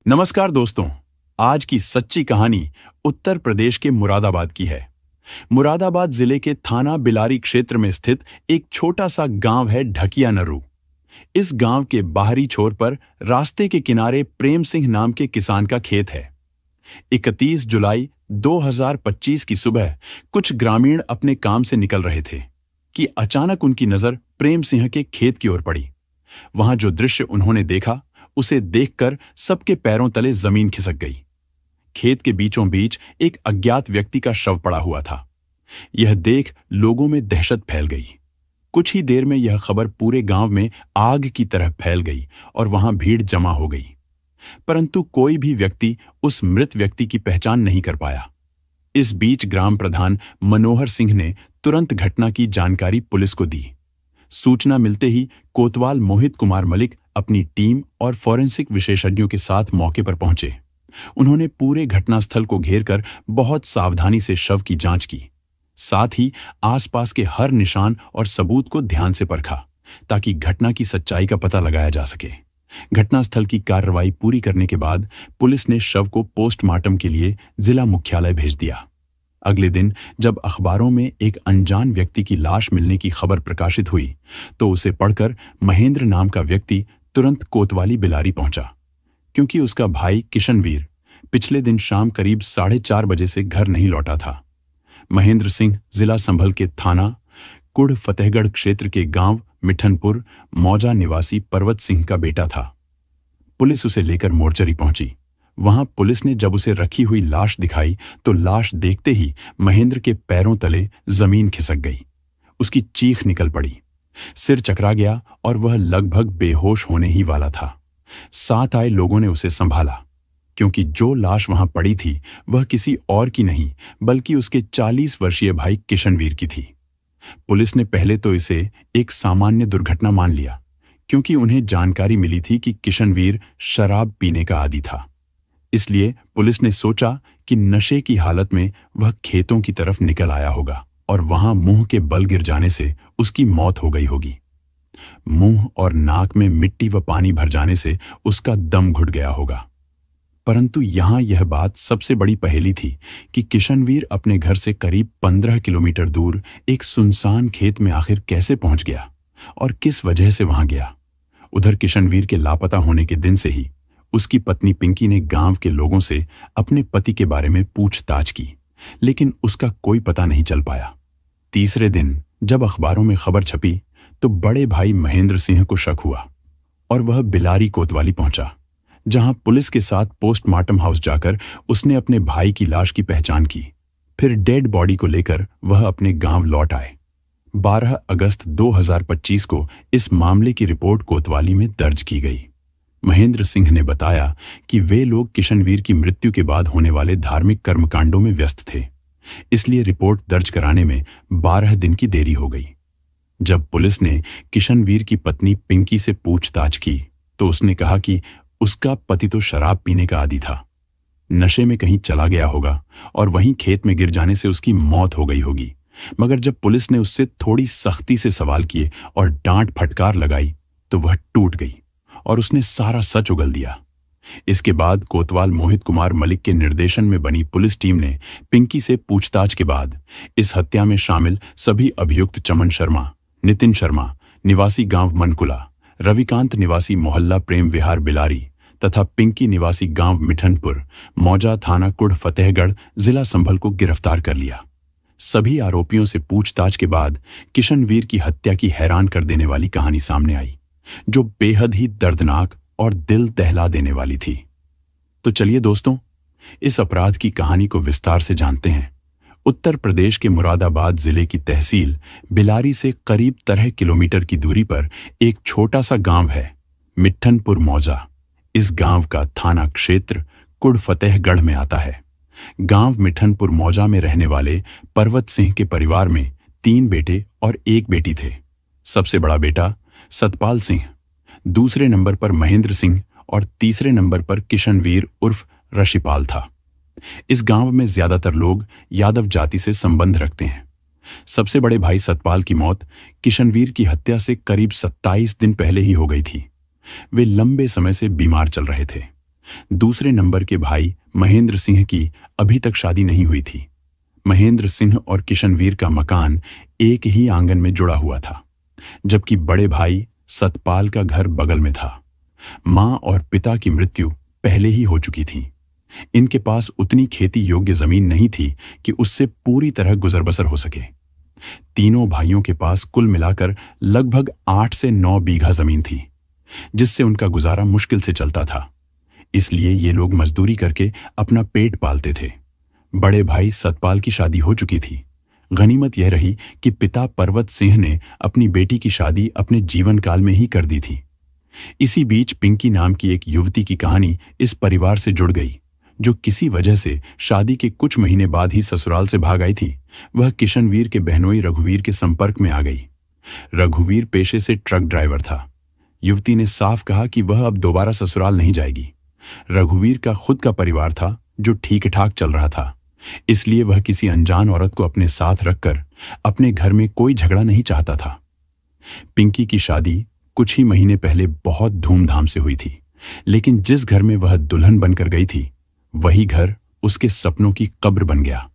नमस्कार दोस्तों। आज की सच्ची कहानी उत्तर प्रदेश के मुरादाबाद की है। मुरादाबाद जिले के थाना बिलारी क्षेत्र में स्थित एक छोटा सा गांव है ढकिया नर्रू। इस गांव के बाहरी छोर पर रास्ते के किनारे प्रेम सिंह नाम के किसान का खेत है। 31 जुलाई 2025 की सुबह कुछ ग्रामीण अपने काम से निकल रहे थे कि अचानक उनकी नजर प्रेम सिंह के खेत की ओर पड़ी। वहां जो दृश्य उन्होंने देखा उसे देखकर सबके पैरों तले जमीन खिसक गई। खेत के बीचों बीच एक अज्ञात व्यक्ति का शव पड़ा हुआ था। यह देख लोगों में दहशत फैल गई। कुछ ही देर में यह खबर पूरे गांव में आग की तरह फैल गई और वहां भीड़ जमा हो गई। परंतु कोई भी व्यक्ति उस मृत व्यक्ति की पहचान नहीं कर पाया। इस बीच ग्राम प्रधान मनोहर सिंह ने तुरंत घटना की जानकारी पुलिस को दी। सूचना मिलते ही कोतवाल मोहित कुमार मलिक अपनी टीम और फॉरेंसिक विशेषज्ञों के साथ मौके पर पहुंचे। उन्होंने पूरे घटनास्थल को घेरकर बहुत सावधानी से शव की जांच की। साथ ही आसपास के हर निशान और सबूत को ध्यान से परखा ताकि घटना की सच्चाई का पता लगाया जा सके। घटनास्थल की कार्रवाई पूरी करने के बाद पुलिस ने शव को पोस्टमार्टम के लिए जिला मुख्यालय भेज दिया। अगले दिन जब अखबारों में एक अनजान व्यक्ति की लाश मिलने की खबर प्रकाशित हुई तो उसे पढ़कर महेंद्र नाम का व्यक्ति तुरंत कोतवाली बिलारी पहुंचा, क्योंकि उसका भाई किशनवीर पिछले दिन शाम करीब 4:30 बजे से घर नहीं लौटा था। महेंद्र सिंह जिला संभल के थाना कुढ़ फतेहगढ़ क्षेत्र के गांव मिठनपुर मौजा निवासी पर्वत सिंह का बेटा था। पुलिस उसे लेकर मोर्चरी पहुंची। वहां पुलिस ने जब उसे रखी हुई लाश दिखाई तो लाश देखते ही महेंद्र के पैरों तले जमीन खिसक गई। उसकी चीख निकल पड़ी, सिर चकरा गया और वह लगभग बेहोश होने ही वाला था। साथ आए लोगों ने उसे संभाला, क्योंकि जो लाश वहां पड़ी थी वह किसी और की नहीं बल्कि उसके 40 वर्षीय भाई किशनवीर की थी। पुलिस ने पहले तो इसे एक सामान्य दुर्घटना मान लिया, क्योंकि उन्हें जानकारी मिली थी कि किशनवीर शराब पीने का आदी था। इसलिए पुलिस ने सोचा कि नशे की हालत में वह खेतों की तरफ निकल आया होगा और वहां मुंह के बल गिर जाने से उसकी मौत हो गई होगी। मुंह और नाक में मिट्टी व पानी भर जाने से उसका दम घुट गया होगा। परंतु यहां यह बात सबसे बड़ी पहेली थी कि किशनवीर अपने घर से करीब 15 किलोमीटर दूर एक सुनसान खेत में आखिर कैसे पहुंच गया और किस वजह से वहां गया। उधर किशनवीर के लापता होने के दिन से ही उसकी पत्नी पिंकी ने गांव के लोगों से अपने पति के बारे में पूछताछ की, लेकिन उसका कोई पता नहीं चल पाया। तीसरे दिन जब अखबारों में खबर छपी तो बड़े भाई महेंद्र सिंह को शक हुआ और वह बिलारी कोतवाली पहुंचा, जहां पुलिस के साथ पोस्टमार्टम हाउस जाकर उसने अपने भाई की लाश की पहचान की। फिर डेड बॉडी को लेकर वह अपने गांव लौट आए। 12 अगस्त 2025 को इस मामले की रिपोर्ट कोतवाली में दर्ज की गई। महेंद्र सिंह ने बताया कि वे लोग किशनवीर की मृत्यु के बाद होने वाले धार्मिक कर्मकांडों में व्यस्त थे, इसलिए रिपोर्ट दर्ज कराने में 12 दिन की देरी हो गई। जब पुलिस ने किशनवीर की पत्नी पिंकी से पूछताछ की तो उसने कहा कि उसका पति तो शराब पीने का आदी था, नशे में कहीं चला गया होगा और वहीं खेत में गिर जाने से उसकी मौत हो गई होगी। मगर जब पुलिस ने उससे थोड़ी सख्ती से सवाल किए और डांट फटकार लगाई तो वह टूट गई और उसने सारा सच उगल दिया। इसके बाद कोतवाल मोहित कुमार मलिक के निर्देशन में बनी पुलिस टीम ने पिंकी से पूछताछ के बाद इस हत्या में शामिल सभी अभियुक्त चमन शर्मा, नितिन शर्मा निवासी गांव मनकुला, रविकांत निवासी मोहल्ला प्रेम विहार बिलारी तथा पिंकी निवासी गांव मिठनपुर मौजा थाना कुढ़ फतेहगढ़ जिला संभल को गिरफ्तार कर लिया। सभी आरोपियों से पूछताछ के बाद किशनवीर की हत्या की हैरान कर देने वाली कहानी सामने आई, जो बेहद ही दर्दनाक और दिल दहला देने वाली थी। तो चलिए दोस्तों, इस अपराध की कहानी को विस्तार से जानते हैं। उत्तर प्रदेश के मुरादाबाद जिले की तहसील बिलारी से करीब 13 किलोमीटर की दूरी पर एक छोटा सा गांव है, मिठनपुर मौजा। इस गांव का थाना क्षेत्र कुढ़ फतेहगढ़ में आता है। गांव मिठनपुर मौजा में रहने वाले पर्वत सिंह के परिवार में 3 बेटे और 1 बेटी थे। सबसे बड़ा बेटा सतपाल सिंह, दूसरे नंबर पर महेंद्र सिंह और तीसरे नंबर पर किशनवीर उर्फ रशिपाल था। इस गांव में ज्यादातर लोग यादव जाति से संबंध रखते हैं। सबसे बड़े भाई सतपाल की मौत किशनवीर की हत्या से करीब 27 दिन पहले ही हो गई थी। वे लंबे समय से बीमार चल रहे थे। दूसरे नंबर के भाई महेंद्र सिंह की अभी तक शादी नहीं हुई थी। महेंद्र सिंह और किशनवीर का मकान एक ही आंगन में जुड़ा हुआ था, जबकि बड़े भाई सतपाल का घर बगल में था। मां और पिता की मृत्यु पहले ही हो चुकी थी। इनके पास उतनी खेती योग्य जमीन नहीं थी कि उससे पूरी तरह गुजर बसर हो सके। तीनों भाइयों के पास कुल मिलाकर लगभग 8 से 9 बीघा जमीन थी, जिससे उनका गुजारा मुश्किल से चलता था। इसलिए ये लोग मजदूरी करके अपना पेट पालते थे। बड़े भाई सतपाल की शादी हो चुकी थी। गनीमत यह रही कि पिता पर्वत सिंह ने अपनी बेटी की शादी अपने जीवन काल में ही कर दी थी। इसी बीच पिंकी नाम की एक युवती की कहानी इस परिवार से जुड़ गई, जो किसी वजह से शादी के कुछ महीने बाद ही ससुराल से भाग आई थी। वह किशनवीर के बहनोई रघुवीर के संपर्क में आ गई। रघुवीर पेशे से ट्रक ड्राइवर था। युवती ने साफ कहा कि वह अब दोबारा ससुराल नहीं जाएगी। रघुवीर का खुद का परिवार था जो ठीक ठाक चल रहा था, इसलिए वह किसी अनजान औरत को अपने साथ रखकर अपने घर में कोई झगड़ा नहीं चाहता था। पिंकी की शादी कुछ ही महीने पहले बहुत धूमधाम से हुई थी, लेकिन जिस घर में वह दुल्हन बनकर गई थी, वही घर उसके सपनों की कब्र बन गया।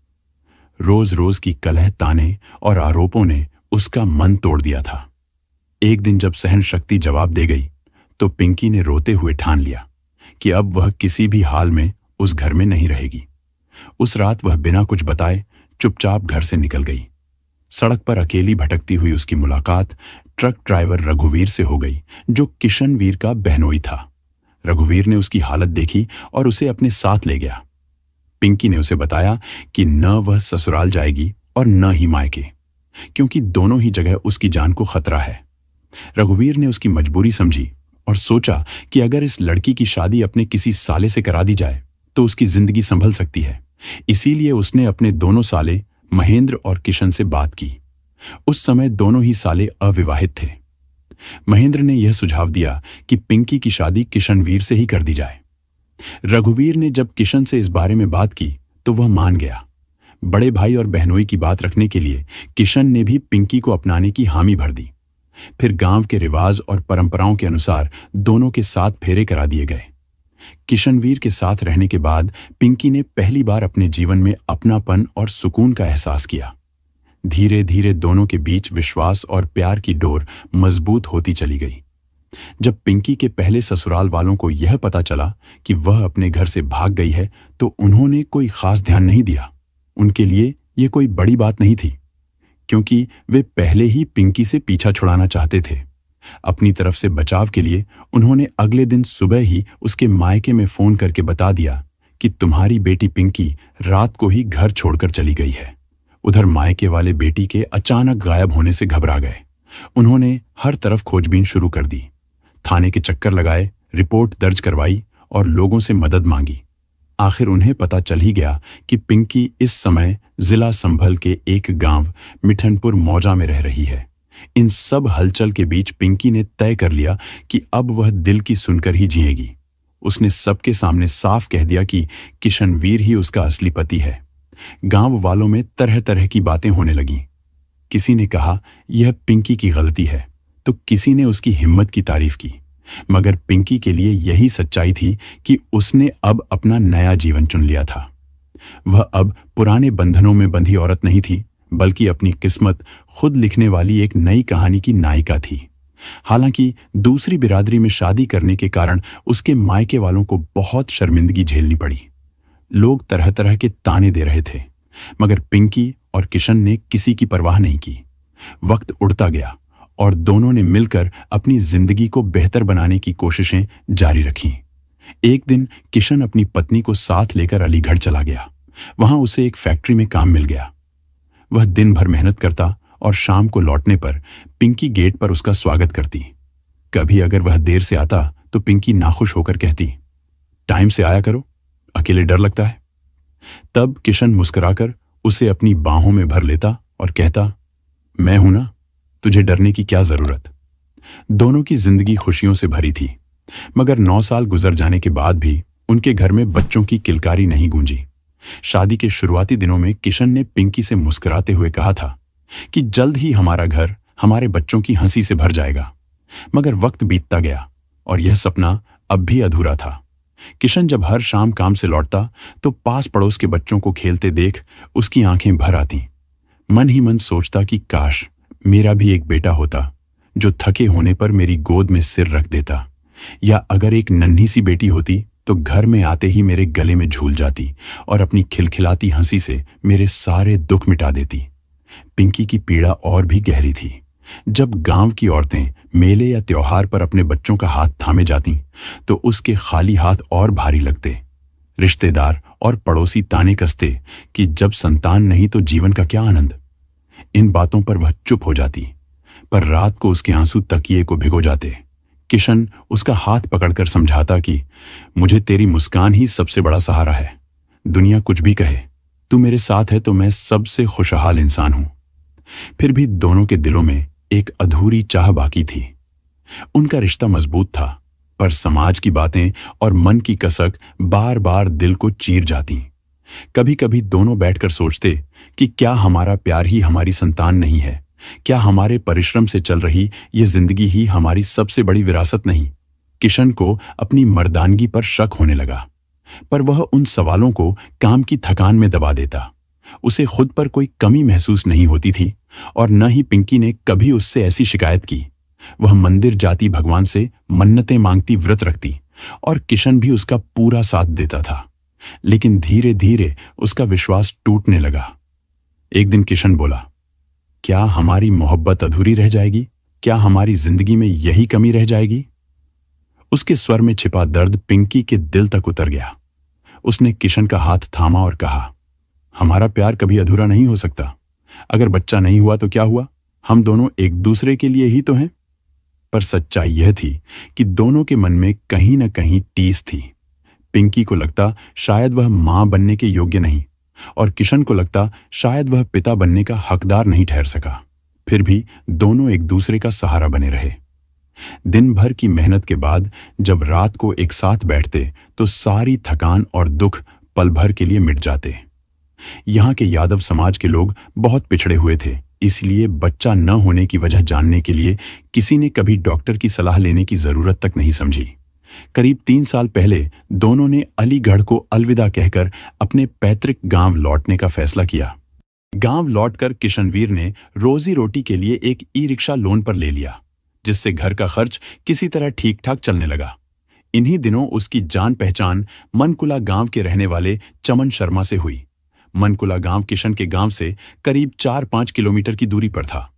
रोज रोज की कलह, ताने और आरोपों ने उसका मन तोड़ दिया था। एक दिन जब सहन शक्ति जवाब दे गई, तो पिंकी ने रोते हुए ठान लिया कि अब वह किसी भी हाल में उस घर में नहीं रहेगी। उस रात वह बिना कुछ बताए चुपचाप घर से निकल गई। सड़क पर अकेली भटकती हुई उसकी मुलाकात ट्रक ड्राइवर रघुवीर से हो गई, जो किशनवीर का बहनोई था। रघुवीर ने उसकी हालत देखी और उसे अपने साथ ले गया। पिंकी ने उसे बताया कि न वह ससुराल जाएगी और न ही मायके, क्योंकि दोनों ही जगह उसकी जान को खतरा है। रघुवीर ने उसकी मजबूरी समझी और सोचा कि अगर इस लड़की की शादी अपने किसी साले से करा दी जाए तो उसकी जिंदगी संभल सकती है। इसीलिए उसने अपने दोनों साले महेंद्र और किशन से बात की। उस समय दोनों ही साले अविवाहित थे। महेंद्र ने यह सुझाव दिया कि पिंकी की शादी किशनवीर से ही कर दी जाए। रघुवीर ने जब किशन से इस बारे में बात की तो वह मान गया। बड़े भाई और बहनोई की बात रखने के लिए किशन ने भी पिंकी को अपनाने की हामी भर दी। फिर गांव के रिवाज और परंपराओं के अनुसार दोनों के साथ फेरे करा दिए गए। किशनवीर के साथ रहने के बाद पिंकी ने पहली बार अपने जीवन में अपनापन और सुकून का एहसास किया। धीरे धीरे दोनों के बीच विश्वास और प्यार की डोर मजबूत होती चली गई। जब पिंकी के पहले ससुराल वालों को यह पता चला कि वह अपने घर से भाग गई है, तो उन्होंने कोई खास ध्यान नहीं दिया। उनके लिए यह कोई बड़ी बात नहीं थी, क्योंकि वे पहले ही पिंकी से पीछा छुड़ाना चाहते थे। अपनी तरफ से बचाव के लिए उन्होंने अगले दिन सुबह ही उसके मायके में फोन करके बता दिया कि तुम्हारी बेटी पिंकी रात को ही घर छोड़कर चली गई है। उधर मायके वाले बेटी के अचानक गायब होने से घबरा गए। उन्होंने हर तरफ खोजबीन शुरू कर दी। थाने के चक्कर लगाए, रिपोर्ट दर्ज करवाई और लोगों से मदद मांगी। आखिर उन्हें पता चल ही गया कि पिंकी इस समय जिला संभल के एक गांव मिठनपुर मौजा में रह रही है। इन सब हलचल के बीच पिंकी ने तय कर लिया कि अब वह दिल की सुनकर ही जिएगी। उसने सबके सामने साफ कह दिया कि किशनवीर ही उसका असली पति है। गांव वालों में तरह तरह की बातें होने लगीं। किसी ने कहा यह पिंकी की गलती है, तो किसी ने उसकी हिम्मत की तारीफ की। मगर पिंकी के लिए यही सच्चाई थी कि उसने अब अपना नया जीवन चुन लिया था। वह अब पुराने बंधनों में बंधी औरत नहीं थी, बल्कि अपनी किस्मत खुद लिखने वाली एक नई कहानी की नायिका थी। हालांकि दूसरी बिरादरी में शादी करने के कारण उसके मायके वालों को बहुत शर्मिंदगी झेलनी पड़ी। लोग तरह तरह के ताने दे रहे थे, मगर पिंकी और किशन ने किसी की परवाह नहीं की। वक्त उड़ता गया और दोनों ने मिलकर अपनी जिंदगी को बेहतर बनाने की कोशिशें जारी रखीं। एक दिन किशन अपनी पत्नी को साथ लेकर अलीगढ़ चला गया। वहां उसे एक फैक्ट्री में काम मिल गया। वह दिन भर मेहनत करता और शाम को लौटने पर पिंकी गेट पर उसका स्वागत करती। कभी अगर वह देर से आता तो पिंकी नाखुश होकर कहती, टाइम से आया करो, अकेले डर लगता है। तब किशन मुस्कुराकर उसे अपनी बाहों में भर लेता और कहता, मैं हूं ना, तुझे डरने की क्या जरूरत। दोनों की जिंदगी खुशियों से भरी थी, मगर 9 साल गुजर जाने के बाद भी उनके घर में बच्चों की किलकारी नहीं गूंजी। शादी के शुरुआती दिनों में किशन ने पिंकी से मुस्कुराते हुए कहा था कि जल्द ही हमारा घर हमारे बच्चों की हंसी से भर जाएगा। मगर वक्त बीतता गया और यह सपना अब भी अधूरा था। किशन जब हर शाम काम से लौटता तो पास पड़ोस के बच्चों को खेलते देख उसकी आंखें भर आती। मन ही मन सोचता कि काश मेरा भी एक बेटा होता जो थके होने पर मेरी गोद में सिर रख देता, या अगर एक नन्ही सी बेटी होती तो घर में आते ही मेरे गले में झूल जाती और अपनी खिलखिलाती हंसी से मेरे सारे दुख मिटा देती। पिंकी की पीड़ा और भी गहरी थी। जब गांव की औरतें मेले या त्योहार पर अपने बच्चों का हाथ थामे जाती तो उसके खाली हाथ और भारी लगते। रिश्तेदार और पड़ोसी ताने कसते कि जब संतान नहीं तो जीवन का क्या आनंद। इन बातों पर वह चुप हो जाती, पर रात को उसके आंसू तकिए को भिगो जाते। किशन उसका हाथ पकड़कर समझाता कि मुझे तेरी मुस्कान ही सबसे बड़ा सहारा है। दुनिया कुछ भी कहे, तू मेरे साथ है तो मैं सबसे खुशहाल इंसान हूं। फिर भी दोनों के दिलों में एक अधूरी चाह बाकी थी। उनका रिश्ता मजबूत था, पर समाज की बातें और मन की कसक बार बार दिल को चीर जाती। कभी कभी दोनों बैठकर सोचते कि क्या हमारा प्यार ही हमारी संतान नहीं है? क्या हमारे परिश्रम से चल रही ये जिंदगी ही हमारी सबसे बड़ी विरासत नहीं? किशन को अपनी मर्दानगी पर शक होने लगा, पर वह उन सवालों को काम की थकान में दबा देता। उसे खुद पर कोई कमी महसूस नहीं होती थी और न ही पिंकी ने कभी उससे ऐसी शिकायत की। वह मंदिर जाती, भगवान से मन्नतें मांगती, व्रत रखती और किशन भी उसका पूरा साथ देता था। लेकिन धीरे धीरे उसका विश्वास टूटने लगा। एक दिन किशन बोला, क्या हमारी मोहब्बत अधूरी रह जाएगी? क्या हमारी जिंदगी में यही कमी रह जाएगी? उसके स्वर में छिपा दर्द पिंकी के दिल तक उतर गया। उसने किशन का हाथ थामा और कहा, हमारा प्यार कभी अधूरा नहीं हो सकता। अगर बच्चा नहीं हुआ तो क्या हुआ? हम दोनों एक दूसरे के लिए ही तो हैं। पर सच्चाई यह थी कि दोनों के मन में कहीं न कहीं टीस थी। पिंकी को लगता शायद वह मां बनने के योग्य नहीं, और किशन को लगता शायद वह पिता बनने का हकदार नहीं ठहर सका। फिर भी दोनों एक दूसरे का सहारा बने रहे। दिन भर की मेहनत के बाद जब रात को एक साथ बैठते तो सारी थकान और दुख पल भर के लिए मिट जाते। यहाँ के यादव समाज के लोग बहुत पिछड़े हुए थे, इसलिए बच्चा न होने की वजह जानने के लिए किसी ने कभी डॉक्टर की सलाह लेने की जरूरत तक नहीं समझी। करीब 3 साल पहले दोनों ने अलीगढ़ को अलविदा कहकर अपने पैतृक गांव लौटने का फैसला किया। गांव लौटकर किशनवीर ने रोजी रोटी के लिए एक ई-रिक्शा लोन पर ले लिया, जिससे घर का खर्च किसी तरह ठीक ठाक चलने लगा। इन्हीं दिनों उसकी जान पहचान मनकुला गांव के रहने वाले चमन शर्मा से हुई। मनकुला गांव किशन के गांव से करीब 4-5 किलोमीटर की दूरी पर था।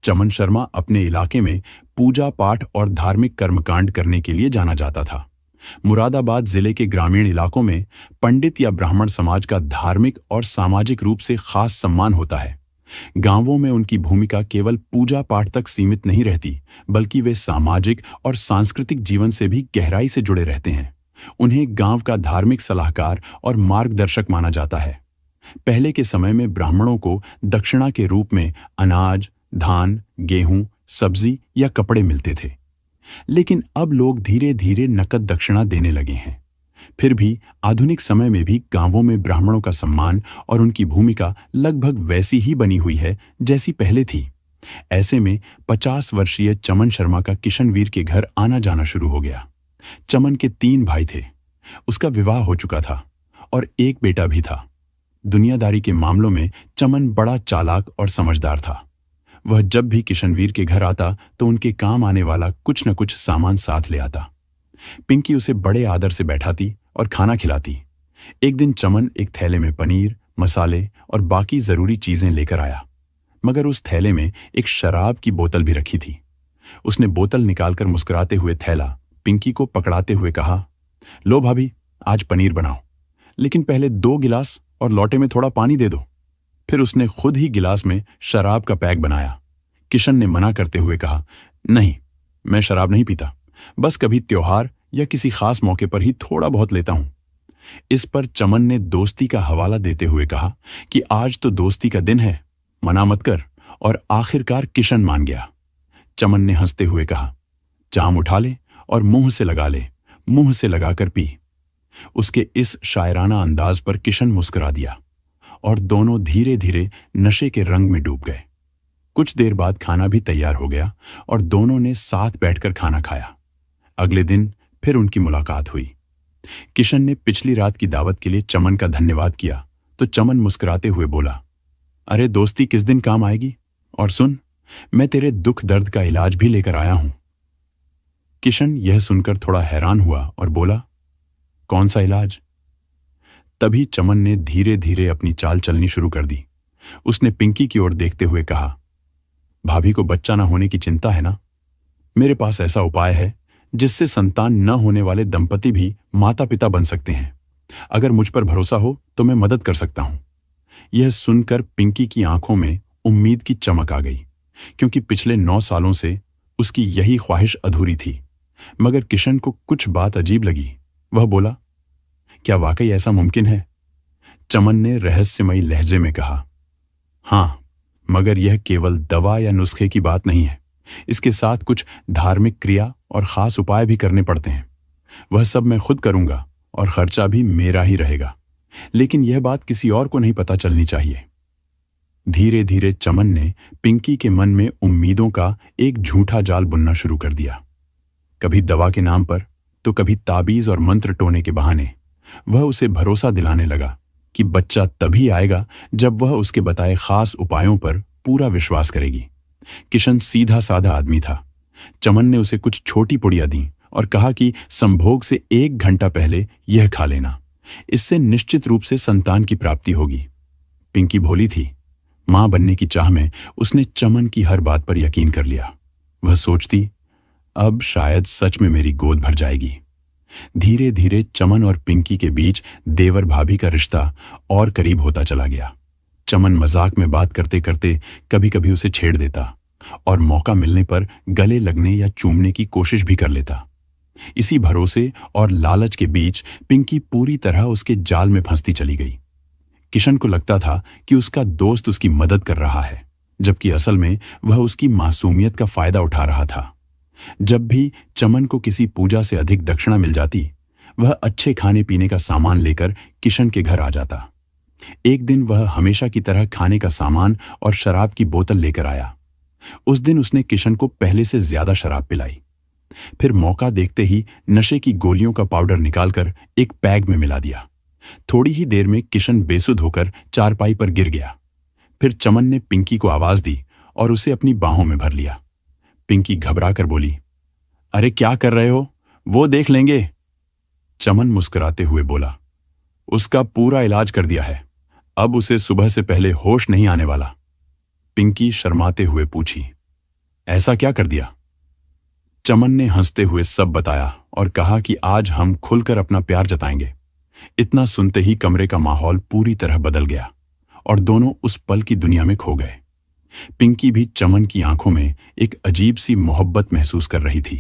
चमन शर्मा अपने इलाके में पूजा पाठ और धार्मिक कर्मकांड करने के लिए जाना जाता था। मुरादाबाद जिले के ग्रामीण इलाकों में पंडित या ब्राह्मण समाज का धार्मिक और सामाजिक रूप से खास सम्मान होता है। गांवों में उनकी भूमिका केवल पूजा पाठ तक सीमित नहीं रहती, बल्कि वे सामाजिक और सांस्कृतिक जीवन से भी गहराई से जुड़े रहते हैं। उन्हें गांव का धार्मिक सलाहकार और मार्गदर्शक माना जाता है। पहले के समय में ब्राह्मणों को दक्षिणा के रूप में अनाज, धान, गेहूं, सब्जी या कपड़े मिलते थे, लेकिन अब लोग धीरे धीरे नकद दक्षिणा देने लगे हैं। फिर भी आधुनिक समय में भी गांवों में ब्राह्मणों का सम्मान और उनकी भूमिका लगभग वैसी ही बनी हुई है जैसी पहले थी। ऐसे में 50 वर्षीय चमन शर्मा का किशनवीर के घर आना जाना शुरू हो गया। चमन के 3 भाई थे। उसका विवाह हो चुका था और एक बेटा भी था। दुनियादारी के मामलों में चमन बड़ा चालाक और समझदार था। वह जब भी किशनवीर के घर आता तो उनके काम आने वाला कुछ न कुछ सामान साथ ले आता। पिंकी उसे बड़े आदर से बैठाती और खाना खिलाती। एक दिन चमन एक थैले में पनीर, मसाले और बाकी जरूरी चीजें लेकर आया, मगर उस थैले में एक शराब की बोतल भी रखी थी। उसने बोतल निकालकर मुस्कुराते हुए थैला पिंकी को पकड़ाते हुए कहा, लो भाभी, आज पनीर बनाओ, लेकिन पहले 2 गिलास और लोटे में थोड़ा पानी दे दो। फिर उसने खुद ही गिलास में शराब का पैक बनाया। किशन ने मना करते हुए कहा, नहीं, मैं शराब नहीं पीता, बस कभी त्योहार या किसी खास मौके पर ही थोड़ा बहुत लेता हूं। इस पर चमन ने दोस्ती का हवाला देते हुए कहा कि आज तो दोस्ती का दिन है, मना मत कर, और आखिरकार किशन मान गया। चमन ने हंसते हुए कहा, जाम उठा ले और मुंह से लगा ले, मुंह से लगाकर पी। उसके इस शायराना अंदाज पर किशन मुस्कुरा दिया और दोनों धीरे धीरे नशे के रंग में डूब गए। कुछ देर बाद खाना भी तैयार हो गया और दोनों ने साथ बैठकर खाना खाया। अगले दिन फिर उनकी मुलाकात हुई। किशन ने पिछली रात की दावत के लिए चमन का धन्यवाद किया तो चमन मुस्कुराते हुए बोला, अरे दोस्ती किस दिन काम आएगी, और सुन, मैं तेरे दुख दर्द का इलाज भी लेकर आया हूं। किशन यह सुनकर थोड़ा हैरान हुआ और बोला, कौन सा इलाज? तभी चमन ने धीरे धीरे अपनी चाल चलनी शुरू कर दी। उसने पिंकी की ओर देखते हुए कहा, भाभी को बच्चा न होने की चिंता है ना? मेरे पास ऐसा उपाय है जिससे संतान न होने वाले दंपति भी माता पिता बन सकते हैं। अगर मुझ पर भरोसा हो तो मैं मदद कर सकता हूं। यह सुनकर पिंकी की आंखों में उम्मीद की चमक आ गई, क्योंकि पिछले 9 सालों से उसकी यही ख्वाहिश अधूरी थी। मगर किशन को कुछ बात अजीब लगी। वह बोला, क्या वाकई ऐसा मुमकिन है? चमन ने रहस्यमयी लहजे में कहा, हाँ, मगर यह केवल दवा या नुस्खे की बात नहीं है। इसके साथ कुछ धार्मिक क्रिया और खास उपाय भी करने पड़ते हैं। वह सब मैं खुद करूंगा और खर्चा भी मेरा ही रहेगा, लेकिन यह बात किसी और को नहीं पता चलनी चाहिए। धीरे धीरे चमन ने पिंकी के मन में उम्मीदों का एक झूठा जाल बुनना शुरू कर दिया। कभी दवा के नाम पर तो कभी ताबीज और मंत्र टोने के बहाने वह उसे भरोसा दिलाने लगा कि बच्चा तभी आएगा जब वह उसके बताए खास उपायों पर पूरा विश्वास करेगी। किशन सीधा साधा आदमी था। चमन ने उसे कुछ छोटी पुड़िया दी और कहा कि संभोग से 1 घंटा पहले यह खा लेना, इससे निश्चित रूप से संतान की प्राप्ति होगी। पिंकी भोली थी। मां बनने की चाह में उसने चमन की हर बात पर यकीन कर लिया। वह सोचती, अब शायद सच में मेरी गोद भर जाएगी। धीरे धीरे चमन और पिंकी के बीच देवर भाभी का रिश्ता और करीब होता चला गया। चमन मजाक में बात करते करते कभी कभी उसे छेड़ देता और मौका मिलने पर गले लगने या चूमने की कोशिश भी कर लेता। इसी भरोसे और लालच के बीच पिंकी पूरी तरह उसके जाल में फंसती चली गई। किशन को लगता था कि उसका दोस्त उसकी मदद कर रहा है, जबकि असल में वह उसकी मासूमियत का फायदा उठा रहा था। जब भी चमन को किसी पूजा से अधिक दक्षिणा मिल जाती, वह अच्छे खाने पीने का सामान लेकर किशन के घर आ जाता। एक दिन वह हमेशा की तरह खाने का सामान और शराब की बोतल लेकर आया। उस दिन उसने किशन को पहले से ज्यादा शराब पिलाई। फिर मौका देखते ही नशे की गोलियों का पाउडर निकालकर एक पैग में मिला दिया। थोड़ी ही देर में किशन बेसुध होकर चारपाई पर गिर गया। फिर चमन ने पिंकी को आवाज दी और उसे अपनी बाहों में भर लिया। पिंकी घबराकर बोली, अरे क्या कर रहे हो? वो देख लेंगे। चमन मुस्कुराते हुए बोला, उसका पूरा इलाज कर दिया है, अब उसे सुबह से पहले होश नहीं आने वाला। पिंकी शर्माते हुए पूछी, ऐसा क्या कर दिया? चमन ने हंसते हुए सब बताया और कहा कि आज हम खुलकर अपना प्यार जताएंगे। इतना सुनते ही कमरे का माहौल पूरी तरह बदल गया और दोनों उस पल की दुनिया में खो गए। पिंकी भी चमन की आंखों में एक अजीब सी मोहब्बत महसूस कर रही थी।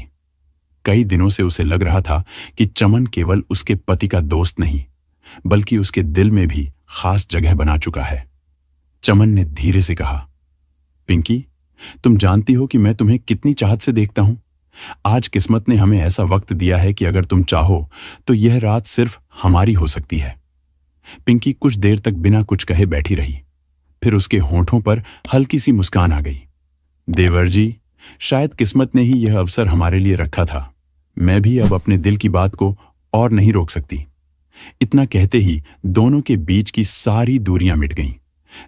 कई दिनों से उसे लग रहा था कि चमन केवल उसके पति का दोस्त नहीं, बल्कि उसके दिल में भी खास जगह बना चुका है। चमन ने धीरे से कहा, पिंकी, तुम जानती हो कि मैं तुम्हें कितनी चाहत से देखता हूं। आज किस्मत ने हमें ऐसा वक्त दिया है कि अगर तुम चाहो तो यह रात सिर्फ हमारी हो सकती है। पिंकी कुछ देर तक बिना कुछ कहे बैठी रही। फिर उसके होंठों पर हल्की सी मुस्कान आ गई। देवर जी, शायद किस्मत ने ही यह अवसर हमारे लिए रखा था। मैं भी अब अपने दिल की बात को और नहीं रोक सकती। इतना कहते ही दोनों के बीच की सारी दूरियां मिट गईं।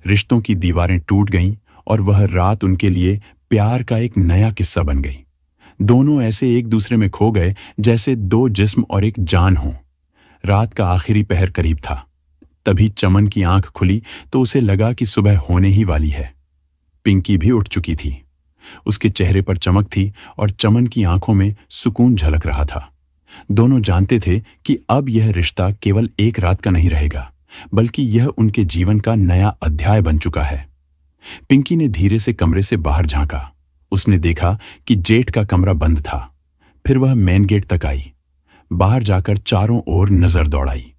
रिश्तों की दीवारें टूट गईं और वह रात उनके लिए प्यार का एक नया किस्सा बन गई। दोनों ऐसे एक दूसरे में खो गए जैसे 2 जिस्म और एक जान हो। रात का आखिरी पहर करीब था। तभी चमन की आंख खुली तो उसे लगा कि सुबह होने ही वाली है। पिंकी भी उठ चुकी थी। उसके चेहरे पर चमक थी और चमन की आंखों में सुकून झलक रहा था। दोनों जानते थे कि अब यह रिश्ता केवल एक रात का नहीं रहेगा, बल्कि यह उनके जीवन का नया अध्याय बन चुका है। पिंकी ने धीरे से कमरे से बाहर झांका। उसने देखा कि जेठ का कमरा बंद था। फिर वह मेन गेट तक आई। बाहर जाकर चारों ओर नजर दौड़ाई।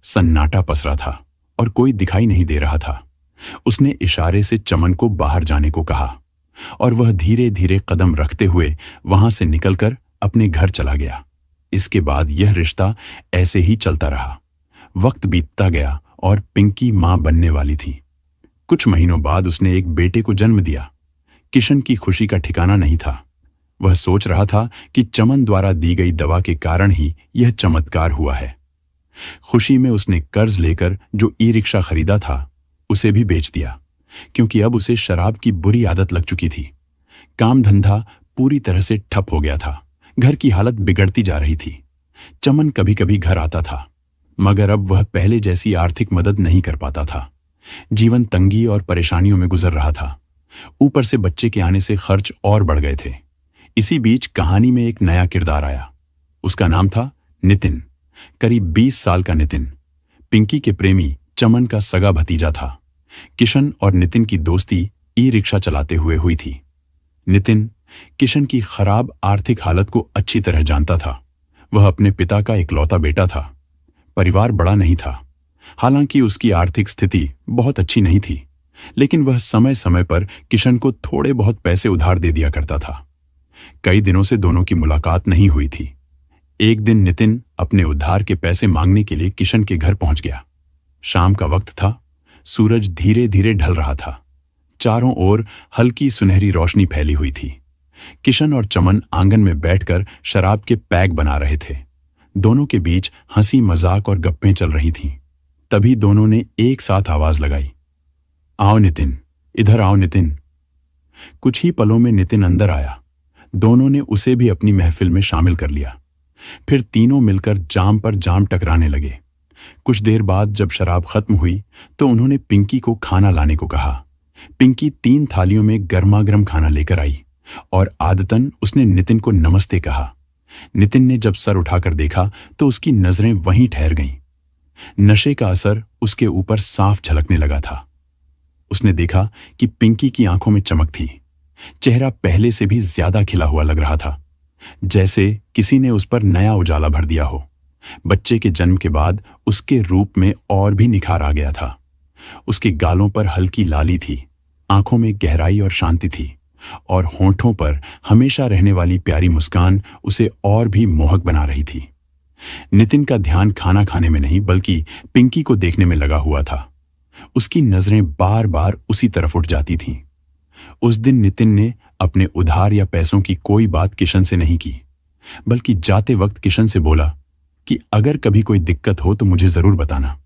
सन्नाटा पसरा था और कोई दिखाई नहीं दे रहा था। उसने इशारे से चमन को बाहर जाने को कहा और वह धीरे धीरे कदम रखते हुए वहां से निकलकर अपने घर चला गया। इसके बाद यह रिश्ता ऐसे ही चलता रहा। वक्त बीतता गया और पिंकी मां बनने वाली थी। कुछ महीनों बाद उसने एक बेटे को जन्म दिया। किशन की खुशी का ठिकाना नहीं था। वह सोच रहा था कि चमन द्वारा दी गई दवा के कारण ही यह चमत्कार हुआ है। खुशी में उसने कर्ज लेकर जो ई रिक्शा खरीदा था उसे भी बेच दिया, क्योंकि अब उसे शराब की बुरी आदत लग चुकी थी। काम धंधा पूरी तरह से ठप हो गया था। घर की हालत बिगड़ती जा रही थी। चमन कभी कभी घर आता था, मगर अब वह पहले जैसी आर्थिक मदद नहीं कर पाता था। जीवन तंगी और परेशानियों में गुजर रहा था। ऊपर से बच्चे के आने से खर्च और बढ़ गए थे। इसी बीच कहानी में एक नया किरदार आया। उसका नाम था नितिन। करीब 20 साल का नितिन पिंकी के प्रेमी चमन का सगा भतीजा था। किशन और नितिन की दोस्ती ई रिक्शा चलाते हुए हुई थी। नितिन किशन की खराब आर्थिक हालत को अच्छी तरह जानता था। वह अपने पिता का इकलौता बेटा था। परिवार बड़ा नहीं था। हालांकि उसकी आर्थिक स्थिति बहुत अच्छी नहीं थी, लेकिन वह समय समय पर किशन को थोड़े बहुत पैसे उधार दे दिया करता था। कई दिनों से दोनों की मुलाकात नहीं हुई थी। एक दिन नितिन अपने उधार के पैसे मांगने के लिए किशन के घर पहुंच गया। शाम का वक्त था। सूरज धीरे धीरे ढल रहा था। चारों ओर हल्की सुनहरी रोशनी फैली हुई थी। किशन और चमन आंगन में बैठकर शराब के पैक बना रहे थे। दोनों के बीच हंसी मजाक और गप्पें चल रही थीं। तभी दोनों ने एक साथ आवाज लगाई, आओ नितिन, इधर आओ नितिन। कुछ ही पलों में नितिन अंदर आया। दोनों ने उसे भी अपनी महफिल में शामिल कर लिया। फिर तीनों मिलकर जाम पर जाम टकराने लगे। कुछ देर बाद जब शराब खत्म हुई तो उन्होंने पिंकी को खाना लाने को कहा। पिंकी 3 थालियों में गर्मागर्म खाना लेकर आई और आदतन उसने नितिन को नमस्ते कहा। नितिन ने जब सर उठाकर देखा तो उसकी नजरें वहीं ठहर गईं। नशे का असर उसके ऊपर साफ झलकने लगा था। उसने देखा कि पिंकी की आंखों में चमक थी। चेहरा पहले से भी ज्यादा खिला हुआ लग रहा था, जैसे किसी ने उस पर नया उजाला भर दिया हो। बच्चे के जन्म के बाद उसके रूप में और भी निखार आ गया था। उसके गालों पर हल्की लाली थी, आंखों में गहराई और शांति थी, और होंठों पर हमेशा रहने वाली प्यारी मुस्कान उसे और भी मोहक बना रही थी। नितिन का ध्यान खाना खाने में नहीं बल्कि पिंकी को देखने में लगा हुआ था। उसकी नजरें बार बार उसी तरफ उठ जाती थीं। उस दिन नितिन ने अपने उधार या पैसों की कोई बात किशन से नहीं की, बल्कि जाते वक्त किशन से बोला कि अगर कभी कोई दिक्कत हो तो मुझे जरूर बताना।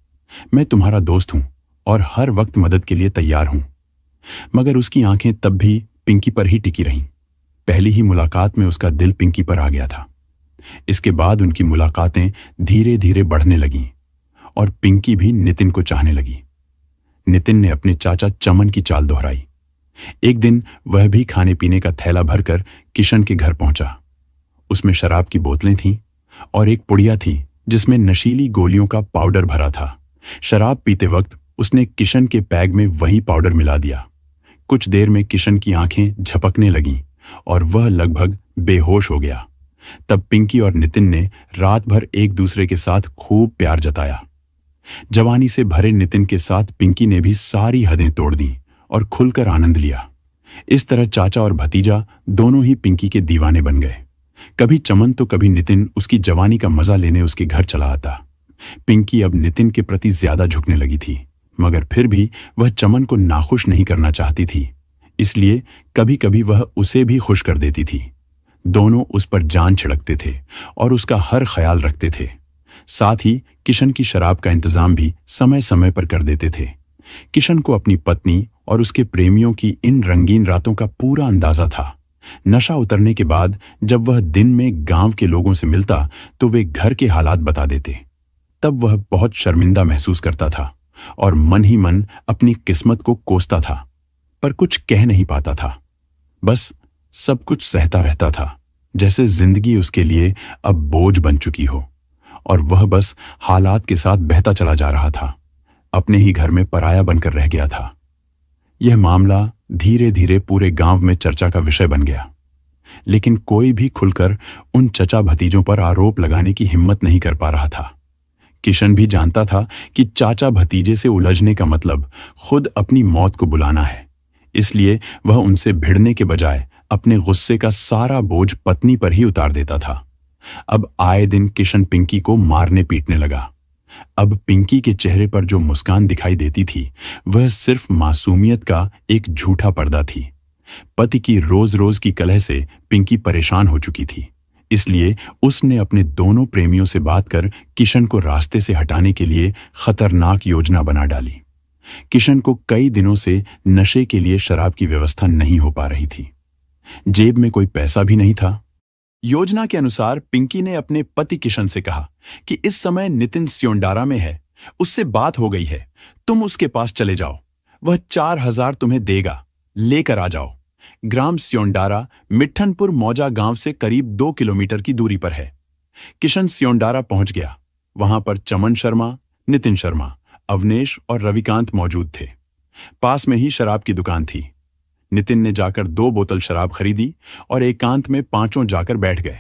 मैं तुम्हारा दोस्त हूं और हर वक्त मदद के लिए तैयार हूं। मगर उसकी आंखें तब भी पिंकी पर ही टिकी रहीं। पहली ही मुलाकात में उसका दिल पिंकी पर आ गया था। इसके बाद उनकी मुलाकातें धीरे धीरे बढ़ने लगीं और पिंकी भी नितिन को चाहने लगी। नितिन ने अपने चाचा चमन की चाल दोहराई। एक दिन वह भी खाने पीने का थैला भरकर किशन के घर पहुंचा। उसमें शराब की बोतलें थीं और एक पुड़िया थी जिसमें नशीली गोलियों का पाउडर भरा था। शराब पीते वक्त उसने किशन के पैग में वही पाउडर मिला दिया। कुछ देर में किशन की आंखें झपकने लगीं और वह लगभग बेहोश हो गया। तब पिंकी और नितिन ने रात भर एक दूसरे के साथ खूब प्यार जताया। जवानी से भरे नितिन के साथ पिंकी ने भी सारी हदें तोड़ दी और खुलकर आनंद लिया। इस तरह चाचा और भतीजा दोनों ही पिंकी के दीवाने बन गए। कभी चमन तो कभी नितिन उसकी जवानी का मजा लेने उसके घर चला आता। पिंकी अब नितिन के प्रति ज्यादा झुकने लगी थी, मगर फिर भी वह चमन को नाखुश नहीं करना चाहती थी, इसलिए कभी कभी वह उसे भी खुश कर देती थी। दोनों उस पर जान छिड़कते थे और उसका हर ख्याल रखते थे। साथ ही किशन की शराब का इंतजाम भी समय समय पर कर देते थे। किशन को अपनी पत्नी और उसके प्रेमियों की इन रंगीन रातों का पूरा अंदाजा था। नशा उतरने के बाद जब वह दिन में गांव के लोगों से मिलता तो वे घर के हालात बता देते। तब वह बहुत शर्मिंदा महसूस करता था और मन ही मन अपनी किस्मत को कोसता था, पर कुछ कह नहीं पाता था। बस सब कुछ सहता रहता था, जैसे जिंदगी उसके लिए अब बोझ बन चुकी हो और वह बस हालात के साथ बहता चला जा रहा था। अपने ही घर में पराया बनकर रह गया था। यह मामला धीरे धीरे पूरे गांव में चर्चा का विषय बन गया, लेकिन कोई भी खुलकर उन चचा भतीजों पर आरोप लगाने की हिम्मत नहीं कर पा रहा था। किशन भी जानता था कि चाचा भतीजे से उलझने का मतलब खुद अपनी मौत को बुलाना है, इसलिए वह उनसे भिड़ने के बजाय अपने गुस्से का सारा बोझ पत्नी पर ही उतार देता था। अब आए दिन किशन पिंकी को मारने पीटने लगा। अब पिंकी के चेहरे पर जो मुस्कान दिखाई देती थी वह सिर्फ मासूमियत का एक झूठा पर्दा थी। पति की रोज रोज की कलह से पिंकी परेशान हो चुकी थी, इसलिए उसने अपने दोनों प्रेमियों से बात कर किशन को रास्ते से हटाने के लिए खतरनाक योजना बना डाली। किशन को कई दिनों से नशे के लिए शराब की व्यवस्था नहीं हो पा रही थी। जेब में कोई पैसा भी नहीं था। योजना के अनुसार पिंकी ने अपने पति किशन से कहा कि इस समय नितिन स्योंडारा में है, उससे बात हो गई है, तुम उसके पास चले जाओ, वह 4,000 तुम्हें देगा, लेकर आ जाओ। ग्राम स्योंडारा मिट्ठनपुर मौजा गांव से करीब 2 किलोमीटर की दूरी पर है। किशन स्योंडारा पहुंच गया। वहां पर चमन शर्मा, नितिन शर्मा, अवनेश और रविकांत मौजूद थे। पास में ही शराब की दुकान थी। नितिन ने जाकर 2 बोतल शराब खरीदी और एकांत में पांचों जाकर बैठ गए।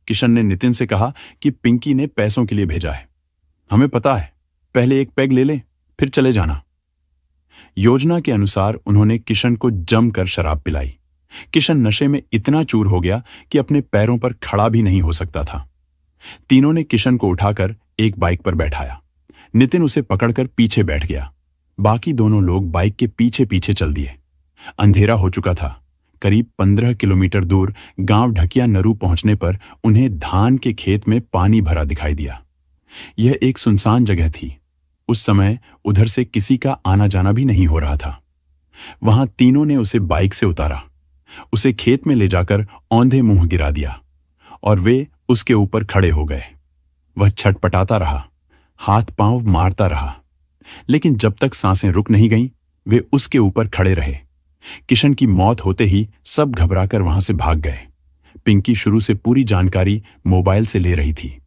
किशन ने नितिन से कहा कि पिंकी ने पैसों के लिए भेजा है, हमें पता है, पहले एक पैग ले लें, फिर चले जाना। योजना के अनुसार उन्होंने किशन को जमकर शराब पिलाई। किशन नशे में इतना चूर हो गया कि अपने पैरों पर खड़ा भी नहीं हो सकता था। तीनों ने किशन को उठाकर एक बाइक पर बैठाया। नितिन उसे पकड़कर पीछे बैठ गया। बाकी दोनों लोग बाइक के पीछे पीछे चल दिए। अंधेरा हो चुका था। करीब 15 किलोमीटर दूर गांव ढकिया नरू पहुंचने पर उन्हें धान के खेत में पानी भरा दिखाई दिया। यह एक सुनसान जगह थी। उस समय उधर से किसी का आना जाना भी नहीं हो रहा था। वहां तीनों ने उसे बाइक से उतारा, उसे खेत में ले जाकर औंधे मुंह गिरा दिया और वे उसके ऊपर खड़े हो गए। वह छटपटाता रहा, हाथ पांव मारता रहा, लेकिन जब तक सांसें रुक नहीं गईं, वे उसके ऊपर खड़े रहे। किशन की मौत होते ही सब घबराकर वहां से भाग गए। पिंकी शुरू से पूरी जानकारी मोबाइल से ले रही थी।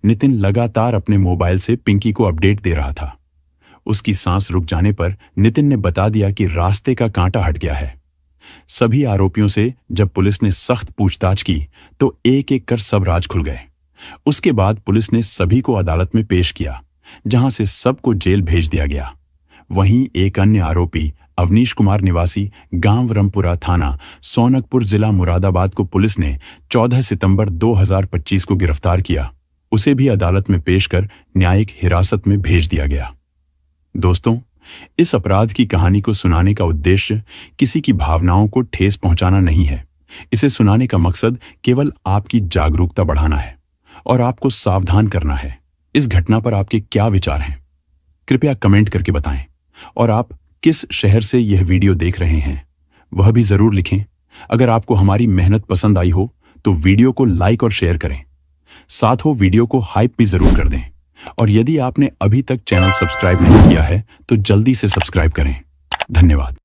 नितिन लगातार अपने मोबाइल से पिंकी को अपडेट दे रहा था। उसकी सांस रुक जाने पर नितिन ने बता दिया कि रास्ते का कांटा हट गया है। सभी आरोपियों से जब पुलिस ने सख्त पूछताछ की तो एक एक कर सब राज खुल गए। उसके बाद पुलिस ने सभी को अदालत में पेश किया, जहां से सबको जेल भेज दिया गया। वहीं एक अन्य आरोपी अवनीश कुमार निवासी गांव रमपुरा थाना सोनकपुर जिला मुरादाबाद को पुलिस ने 14 सितंबर 2025 को गिरफ्तार किया। उसे भी अदालत में पेश कर न्यायिक हिरासत में भेज दिया गया। दोस्तों, इस अपराध की कहानी को सुनाने का उद्देश्य किसी की भावनाओं को ठेस पहुंचाना नहीं है। इसे सुनाने का मकसद केवल आपकी जागरूकता बढ़ाना है और आपको सावधान करना है। इस घटना पर आपके क्या विचार हैं? कृपया कमेंट करके बताएं और आप किस शहर से यह वीडियो देख रहे हैं वह भी जरूर लिखें। अगर आपको हमारी मेहनत पसंद आई हो तो वीडियो को लाइक और शेयर करें। साथ हो वीडियो को हाइप भी जरूर कर दें और यदि आपने अभी तक चैनल सब्सक्राइब नहीं किया है तो जल्दी से सब्सक्राइब करें। धन्यवाद।